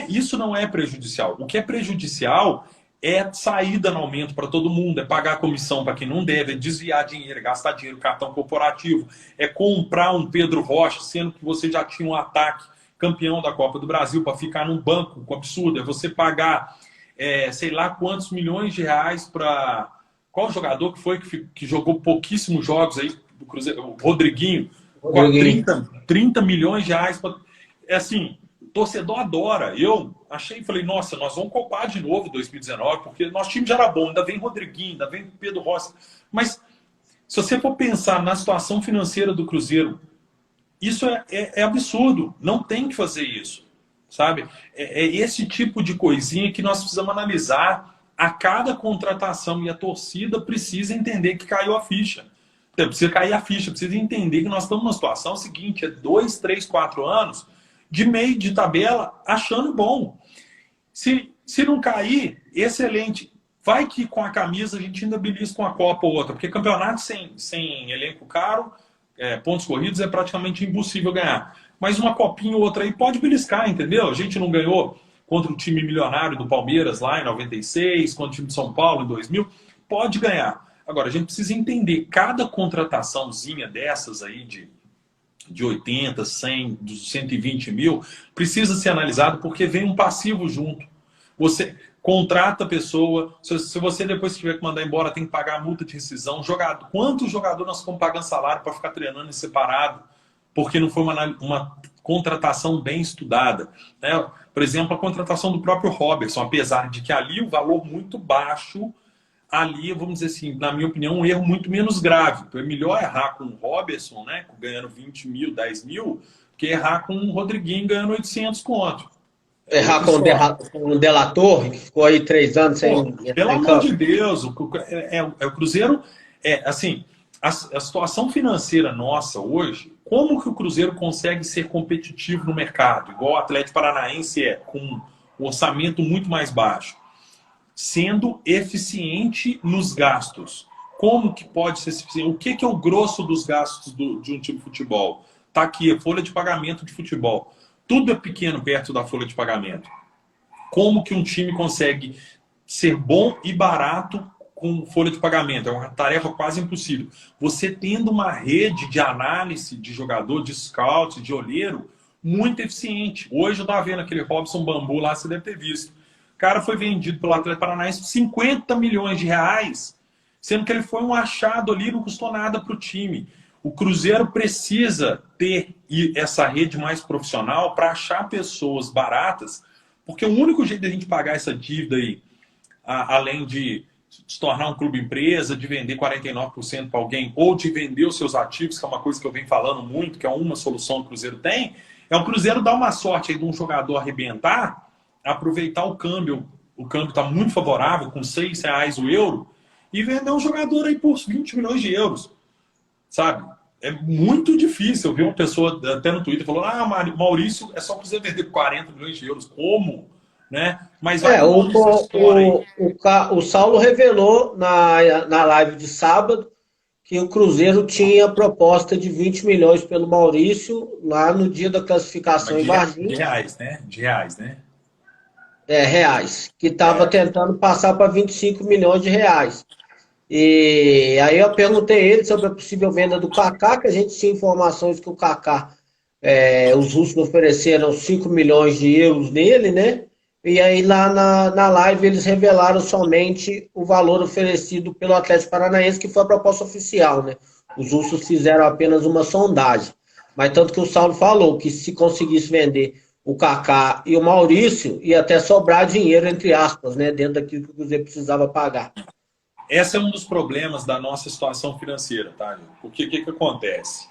Isso não é prejudicial. O que é prejudicial é sair dando aumento para todo mundo, é pagar comissão para quem não deve, é desviar dinheiro, é gastar dinheiro no cartão corporativo, é comprar um Pedro Rocha, sendo que você já tinha um ataque campeão da Copa do Brasil para ficar num banco com absurdo, é você pagar sei lá quantos milhões de reais para... Qual jogador que foi que jogou pouquíssimos jogos aí do Cruzeiro? O Rodriguinho. 30 milhões de reais. É assim, o torcedor adora. Eu achei e falei, nossa, nós vamos copar de novo 2019, porque nosso time já era bom, ainda vem Rodriguinho, ainda vem Pedro Rossi. Mas se você for pensar na situação financeira do Cruzeiro, isso é absurdo. Não tem que fazer isso, sabe? É esse tipo de coisinha que nós precisamos analisar a cada contratação, e a torcida precisa entender que caiu a ficha. Precisa cair a ficha, precisa entender que nós estamos numa situação seguinte, 2, 3, 4 anos de meio de tabela achando bom. Se não cair, excelente. Vai que com a camisa a gente ainda belisca uma Copa ou outra, porque campeonato sem elenco caro, pontos corridos, é praticamente impossível ganhar. Mas uma copinha ou outra aí pode beliscar, entendeu? A gente não ganhou contra o time milionário do Palmeiras lá em 96, contra o time de São Paulo em 2000, pode ganhar. Agora, a gente precisa entender, cada contrataçãozinha dessas aí de 80, 100, 120 mil, precisa ser analisado porque vem um passivo junto. Você contrata a pessoa, se você depois tiver que mandar embora, tem que pagar a multa de rescisão. Quantos jogadores nós estamos pagando salário para ficar treinando em separado? Porque não foi uma contratação bem estudada, né? Por exemplo, a contratação do próprio Robertson, apesar de que ali o valor muito baixo, ali, vamos dizer assim, na minha opinião, um erro muito menos grave. É melhor errar com o Robertson, né, ganhando 20 mil, 10 mil, que errar com o Rodriguinho ganhando 800 conto. Errar com o Delator, que ficou aí 3 anos sem... Pelo amor de Deus, o Cruzeiro... assim, a situação financeira nossa hoje, como que o Cruzeiro consegue ser competitivo no mercado, igual o Atlético Paranaense com um orçamento muito mais baixo? Sendo eficiente nos gastos. Como que pode ser eficiente? O que é o grosso dos gastos de um time de futebol? Está aqui, a folha de pagamento de futebol. Tudo é pequeno perto da folha de pagamento. Como que um time consegue ser bom e barato com folha de pagamento? É uma tarefa quase impossível. Você tendo uma rede de análise de jogador, de scout, de olheiro, muito eficiente. Hoje eu estava vendo aquele Robson Bambu lá, você deve ter visto. O cara foi vendido pelo Atlético Paranaense por 50 milhões de reais, sendo que ele foi um achado ali, não custou nada para o time. O Cruzeiro precisa ter essa rede mais profissional para achar pessoas baratas, porque o único jeito de a gente pagar essa dívida aí, além de se tornar um clube empresa, de vender 49% para alguém, ou de vender os seus ativos, que é uma coisa que eu venho falando muito, que é uma solução que o Cruzeiro tem, é o Cruzeiro dar uma sorte aí de um jogador arrebentar, aproveitar o câmbio está muito favorável, com R$6 o euro, e vender um jogador aí por 20 milhões de euros, sabe? É muito difícil. Eu vi uma pessoa até no Twitter falou, Maurício, é só você vender por 40 milhões de euros. Como? Né? Mas o Saulo revelou na live de sábado que o Cruzeiro tinha proposta de 20 milhões pelo Maurício lá no dia da classificação em Varginha. De reais, né? De reais, né? Reais, que estava tentando passar para 25 milhões de reais. E aí eu perguntei a ele sobre a possível venda do Kaká, que a gente tinha informações que o Kaká, os russos ofereceram 5 milhões de euros nele, né? E aí lá na live eles revelaram somente o valor oferecido pelo Atlético Paranaense, que foi a proposta oficial, né? Os russos fizeram apenas uma sondagem. Mas tanto que o Saulo falou que se conseguisse vender o Kaká e o Maurício, ia até sobrar dinheiro, entre aspas, né, dentro daquilo que o Cruzeiro precisava pagar. Esse é um dos problemas da nossa situação financeira, tá? Porque o que acontece?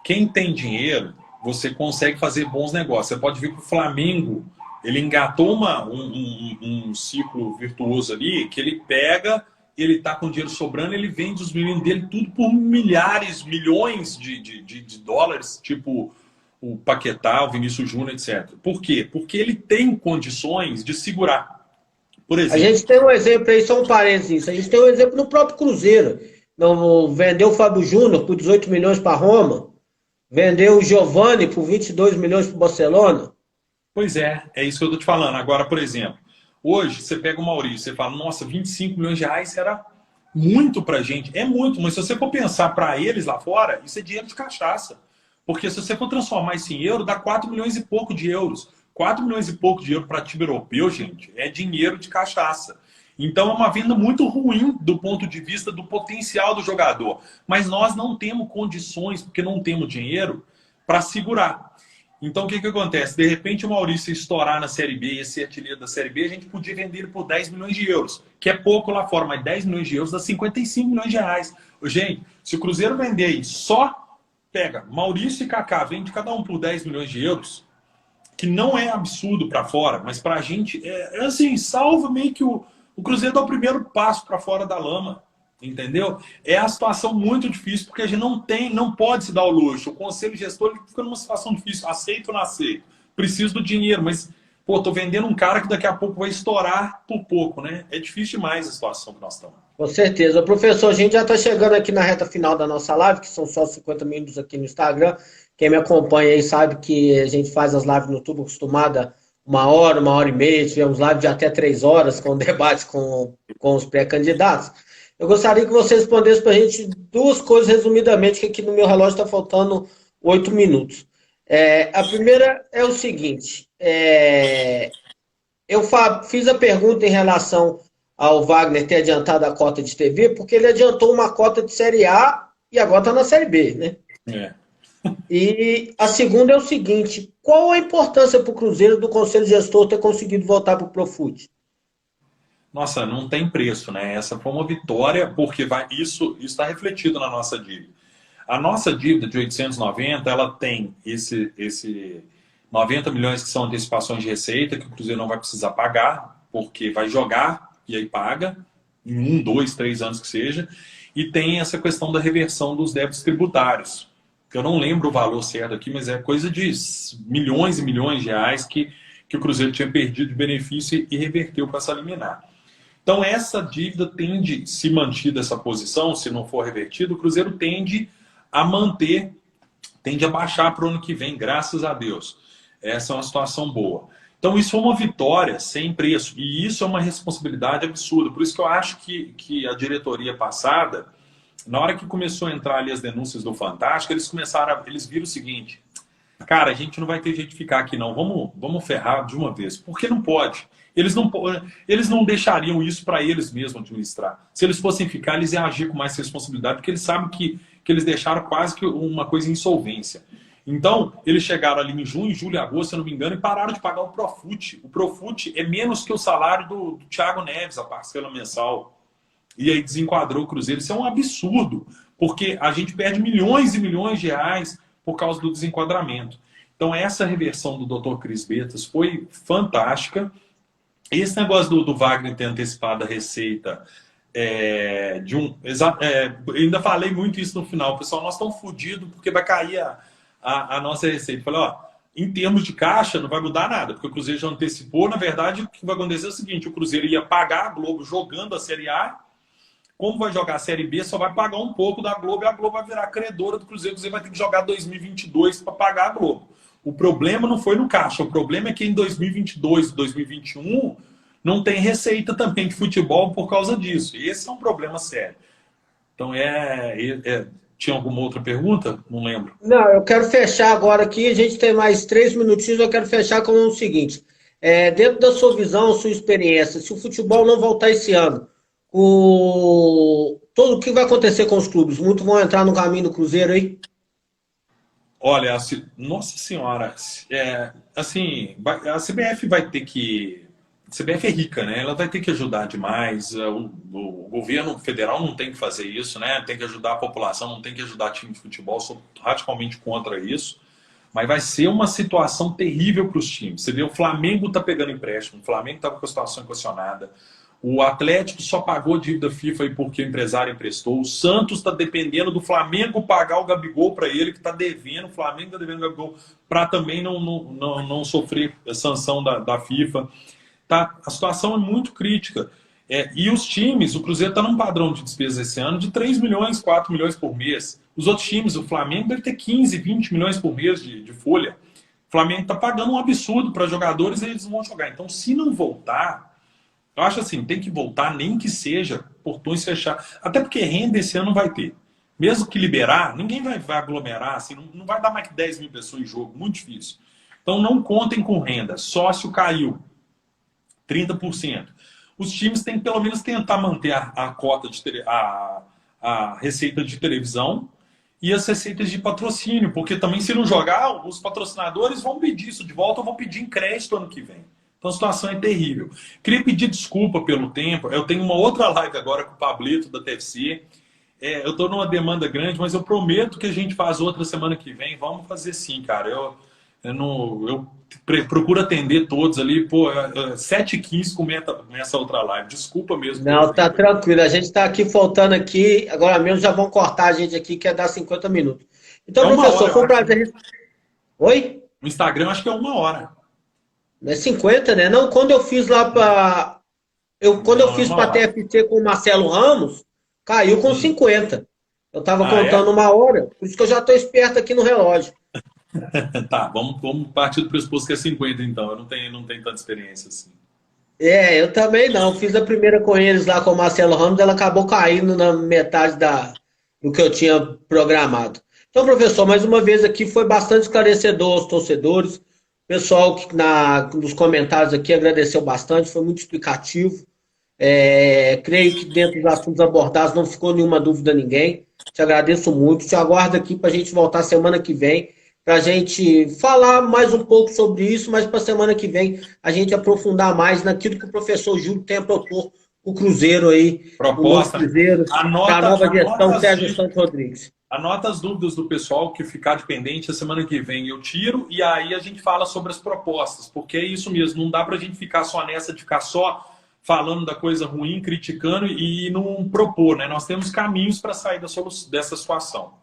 Quem tem dinheiro, você consegue fazer bons negócios. Você pode ver que o Flamengo, ele engatou um ciclo virtuoso ali, que ele pega, ele tá com dinheiro sobrando, ele vende os meninos dele tudo por milhares, milhões de dólares, tipo o Paquetá, o Vinícius Júnior, etc. Por quê? Porque ele tem condições de segurar. Por exemplo, a gente tem um exemplo aí, só um parênteses, a gente tem um exemplo no próprio Cruzeiro. Não vendeu o Fábio Júnior por 18 milhões para Roma. Vendeu o Giovani por 22 milhões para o Barcelona? Pois é isso que eu estou te falando. Agora, por exemplo, hoje você pega o Maurício, você fala, nossa, 25 milhões de reais era muito pra gente. É muito, mas se você for pensar para eles lá fora, isso é dinheiro de cachaça. Porque se você for transformar isso em euro, dá 4 milhões e pouco de euros. 4 milhões e pouco de euros para time europeu, gente, é dinheiro de cachaça. Então é uma venda muito ruim do ponto de vista do potencial do jogador. Mas nós não temos condições, porque não temos dinheiro, para segurar. Então, o que acontece? De repente, o Maurício estourar na Série B, esse artilheiro da Série B, a gente podia vender ele por 10 milhões de euros, que é pouco lá fora, mas 10 milhões de euros dá 55 milhões de reais. Gente, se o Cruzeiro vender aí só, pega Maurício e Kaká, vende cada um por 10 milhões de euros, que não é absurdo para fora, mas para a gente, é assim, salva meio que o Cruzeiro dá o primeiro passo para fora da lama. Entendeu? É a situação muito difícil, porque a gente não pode se dar o luxo. O conselho gestor fica numa situação difícil. Aceito ou não aceito? Preciso do dinheiro, mas, pô, tô vendendo um cara que daqui a pouco vai estourar por pouco, né? É difícil demais a situação que nós estamos. Com certeza. Professor, a gente já está chegando aqui na reta final da nossa live, que são só 50 minutos aqui no Instagram. Quem me acompanha aí sabe que a gente faz as lives no YouTube acostumada 1 hora e meia. Tivemos live de até 3 horas com debate com os pré-candidatos. Eu gostaria que você respondesse para a gente duas coisas resumidamente, que aqui no meu relógio está faltando 8 minutos. A primeira é o seguinte: eu fiz a pergunta em relação ao Wagner ter adiantado a cota de TV, porque ele adiantou uma cota de Série A e agora está na Série B, né? É. E a segunda é o seguinte: qual a importância para o Cruzeiro do Conselho Gestor ter conseguido voltar para o Profut? Nossa, não tem preço, né? Essa foi uma vitória, porque isso está refletido na nossa dívida. A nossa dívida de 890, ela tem esse 90 milhões que são antecipações de receita, que o Cruzeiro não vai precisar pagar, porque vai jogar e aí paga, em 1, 2, 3 anos que seja. E tem essa questão da reversão dos débitos tributários, que eu não lembro o valor certo aqui, mas é coisa de milhões e milhões de reais que o Cruzeiro tinha perdido de benefício e reverteu para essa liminar. Então, essa dívida tende, se mantida essa posição, se não for revertida, o Cruzeiro tende a manter, tende a baixar para o ano que vem, graças a Deus. Essa é uma situação boa. Então, isso é uma vitória sem preço. E isso é uma responsabilidade absurda. Por isso que eu acho que a diretoria passada, na hora que começou a entrar ali as denúncias do Fantástico, eles viram o seguinte: cara, a gente não vai ter jeito de ficar aqui não, vamos ferrar de uma vez. Porque não pode. Eles não deixariam isso para eles mesmos administrar. Se eles fossem ficar, eles iam agir com mais responsabilidade, porque eles sabem que eles deixaram quase que uma coisa em insolvência. Então, eles chegaram ali em junho, julho e agosto, se eu não me engano, e pararam de pagar o Profut. O Profut é menos que o salário do Thiago Neves, a parcela mensal. E aí desenquadrou o Cruzeiro. Isso é um absurdo, porque a gente perde milhões e milhões de reais por causa do desenquadramento. Então, essa reversão do Dr. Cris Betas foi fantástica. Esse negócio do Wagner ter antecipado a receita ainda falei muito isso no final. Pessoal, nós estamos fodidos porque vai cair a nossa receita. Falei, ó, em termos de caixa não vai mudar nada, porque o Cruzeiro já antecipou. Na verdade, o que vai acontecer é o seguinte: o Cruzeiro ia pagar a Globo jogando a Série A. Como vai jogar a Série B, só vai pagar um pouco da Globo e a Globo vai virar credora do Cruzeiro. O Cruzeiro vai ter que jogar 2022 para pagar a Globo. O problema não foi no caixa, o problema é que em 2022 e 2021 não tem receita também de futebol por causa disso. E esse é um problema sério. Então, tinha alguma outra pergunta? Não lembro. Não, eu quero fechar agora aqui, a gente tem mais 3 minutinhos, eu quero fechar com o seguinte: dentro da sua visão, sua experiência, se o futebol não voltar esse ano, todo o que vai acontecer com os clubes? Muitos vão entrar no caminho do Cruzeiro aí? Olha, nossa senhora, assim, a CBF vai ter que... A CBF é rica, né? Ela vai ter que ajudar demais. O governo federal não tem que fazer isso, né? Tem que ajudar a população, não tem que ajudar time de futebol. Sou radicalmente contra isso. Mas vai ser uma situação terrível para os times. Você vê, o Flamengo está pegando empréstimo, o Flamengo estava com a situação equacionada. O Atlético só pagou dívida FIFA porque o empresário emprestou. O Santos está dependendo do Flamengo pagar o Gabigol para ele, que está devendo. O Flamengo está devendo o Gabigol para também não sofrer a sanção da FIFA. Tá, a situação é muito crítica. E os times, o Cruzeiro está num padrão de despesa esse ano de 3 milhões, 4 milhões por mês. Os outros times, o Flamengo deve ter 15, 20 milhões por mês de folha. O Flamengo está pagando um absurdo para jogadores e eles não vão jogar. Então, se não voltar, eu acho assim, tem que voltar, nem que seja portões fechados. Até porque renda esse ano não vai ter. Mesmo que liberar, ninguém vai aglomerar, assim, não vai dar mais que 10 mil pessoas em jogo, muito difícil. Então não contem com renda. Sócio caiu 30%. Os times têm que pelo menos tentar manter a cota a receita de televisão e as receitas de patrocínio, porque também se não jogar, os patrocinadores vão pedir isso de volta ou vão pedir em crédito ano que vem. Então a situação é terrível. Queria pedir desculpa pelo tempo. Eu tenho uma outra live agora com o Pablito da TFC. Eu estou numa demanda grande, mas eu prometo que a gente faz outra semana que vem. Vamos fazer sim, cara. Eu procuro atender todos ali. Pô, 7h15 começa outra live. Desculpa mesmo. Não, tá tranquilo. A gente tá aqui faltando aqui. Agora mesmo já vão cortar a gente aqui, que é dar 50 minutos. Então, professor, foi um prazer. Oi? No Instagram, acho que é 1 hora. Não é 50, né? Não, quando eu fiz lá para. Quando eu fiz para TFC com o Marcelo Ramos, caiu com 50. Eu tava contando 1 hora, por isso que eu já tô esperto aqui no relógio. Tá, vamos partir do pressuposto que é 50, então. Eu não tenho tanta experiência assim. Eu também não. Fiz a primeira com eles lá com o Marcelo Ramos, ela acabou caindo na metade do que eu tinha programado. Então, professor, mais uma vez aqui foi bastante esclarecedor aos torcedores. O pessoal que nos comentários aqui agradeceu bastante, foi muito explicativo. Creio que dentro dos assuntos abordados não ficou nenhuma dúvida a ninguém. Te agradeço muito. Te aguardo aqui para a gente voltar semana que vem, para a gente falar mais um pouco sobre isso, mas para a semana que vem a gente aprofundar mais naquilo que o professor Júlio tem a propor o Cruzeiro aí. Proposta. O Cruzeiro, para a nova gestão Sérgio Santos Rodrigues. Anota as dúvidas do pessoal que ficar dependente a semana que vem eu tiro e aí a gente fala sobre as propostas, porque é isso mesmo, não dá para a gente ficar só nessa de ficar só falando da coisa ruim, criticando e não propor, né? Nós temos caminhos para sair dessa situação.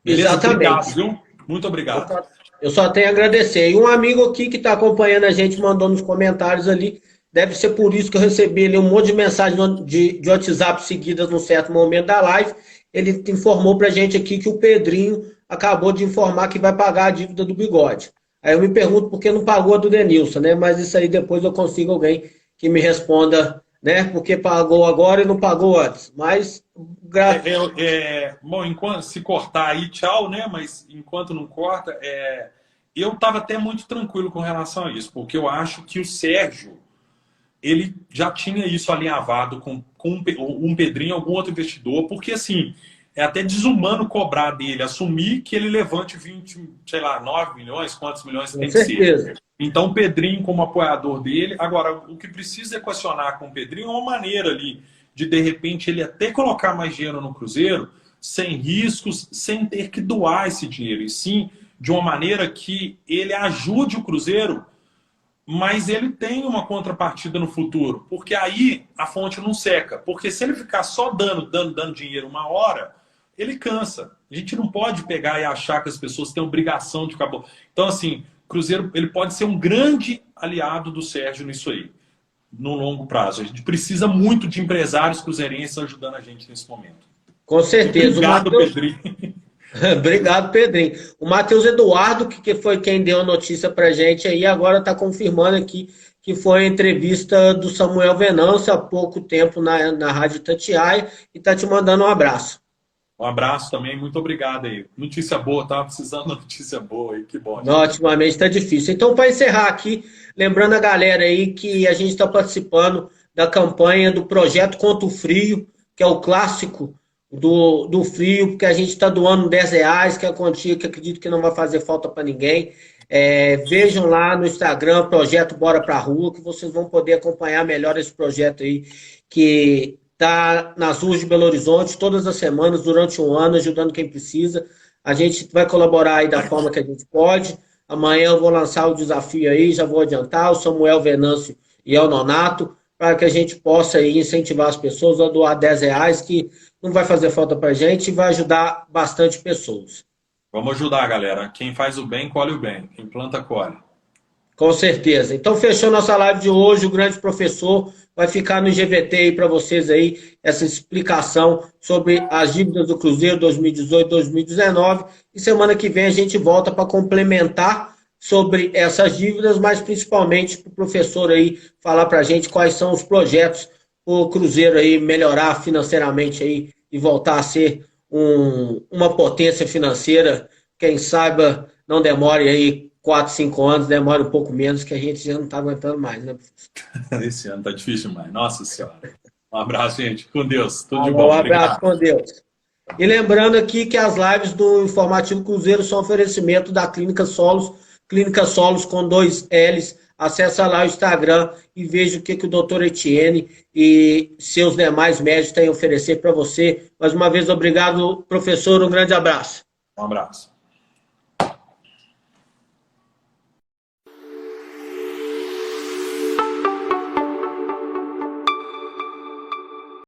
Beleza? Exatamente. Obrigado, viu? Muito obrigado. Eu só tenho a agradecer. E um amigo aqui que está acompanhando a gente mandou nos comentários ali, deve ser por isso que eu recebi ali um monte de mensagem de WhatsApp seguidas num certo momento da live. Ele informou pra gente aqui que o Pedrinho acabou de informar que vai pagar a dívida do Bigode. Aí eu me pergunto por que não pagou a do Denilson, né? Mas isso aí depois eu consigo alguém que me responda, né? Porque pagou agora e não pagou antes. Mas bom, enquanto se cortar aí, tchau, né? Mas enquanto não corta, eu estava até muito tranquilo com relação a isso, porque eu acho que o Sérgio ele já tinha isso alinhavado com um Pedrinho, algum outro investidor, porque assim, é até desumano cobrar dele, assumir que ele levante 20, sei lá, 9 milhões, quantos milhões tem que ser. Então, o Pedrinho como apoiador dele. Agora, o que precisa equacionar com o Pedrinho é uma maneira ali de repente, ele até colocar mais dinheiro no Cruzeiro, sem riscos, sem ter que doar esse dinheiro, e sim de uma maneira que ele ajude o Cruzeiro, mas ele tem uma contrapartida no futuro, porque aí a fonte não seca. Porque se ele ficar só dando dinheiro 1 hora, ele cansa. A gente não pode pegar e achar que as pessoas têm obrigação de ficar bom. Então, assim, o Cruzeiro ele pode ser um grande aliado do Sérgio nisso aí, no longo prazo. A gente precisa muito de empresários cruzeirenses ajudando a gente nesse momento. Com certeza. Obrigado, Pedrinho. Obrigado, Pedrinho. O Matheus Eduardo, que foi quem deu a notícia pra gente aí, agora está confirmando aqui que foi a entrevista do Samuel Venâncio há pouco tempo na Rádio Itatiaia e está te mandando um abraço. Um abraço também, muito obrigado aí. Notícia boa, estava precisando de notícia boa aí, que bom. Não, ultimamente está difícil. Então, para encerrar aqui, lembrando a galera aí que a gente está participando da campanha do Projeto Contra o Frio, que é o clássico do frio, porque a gente está doando R$10, que é a quantia que acredito que não vai fazer falta para ninguém. Vejam lá no Instagram, Projeto Bora Pra Rua, que vocês vão poder acompanhar melhor esse projeto aí, que está nas ruas de Belo Horizonte todas as semanas, durante um ano, ajudando quem precisa. A gente vai colaborar aí da forma que a gente pode. Amanhã eu vou lançar o desafio aí, já vou adiantar, o Samuel Venâncio e o Nonato, para que a gente possa aí incentivar as pessoas a doar R$10, que não vai fazer falta para a gente e vai ajudar bastante pessoas. Vamos ajudar, galera. Quem faz o bem, colhe o bem. Quem planta, colhe. Com certeza. Então, fechou nossa live de hoje. O grande professor vai ficar no IGVT aí para vocês aí, essa explicação sobre as dívidas do Cruzeiro 2018, 2019. E semana que vem a gente volta para complementar sobre essas dívidas, mas principalmente para o professor aí falar para a gente quais são os projetos para o Cruzeiro aí melhorar financeiramente aí e voltar a ser uma potência financeira. Quem saiba, não demore aí 4, 5 anos, demora um pouco menos, que a gente já não está aguentando mais, né? Esse ano tá difícil demais. Nossa Senhora. Um abraço, gente. Com Deus. Tudo de Um bom. abraço Obrigado. com Deus. E lembrando aqui que as lives do Informativo Cruzeiro são oferecimento da Clínica Solos com 2 L's. Acesse lá o Instagram e veja o que o Dr. Etienne e seus demais médicos têm a oferecer para você. Mais uma vez, obrigado, professor. Um grande abraço. Um abraço.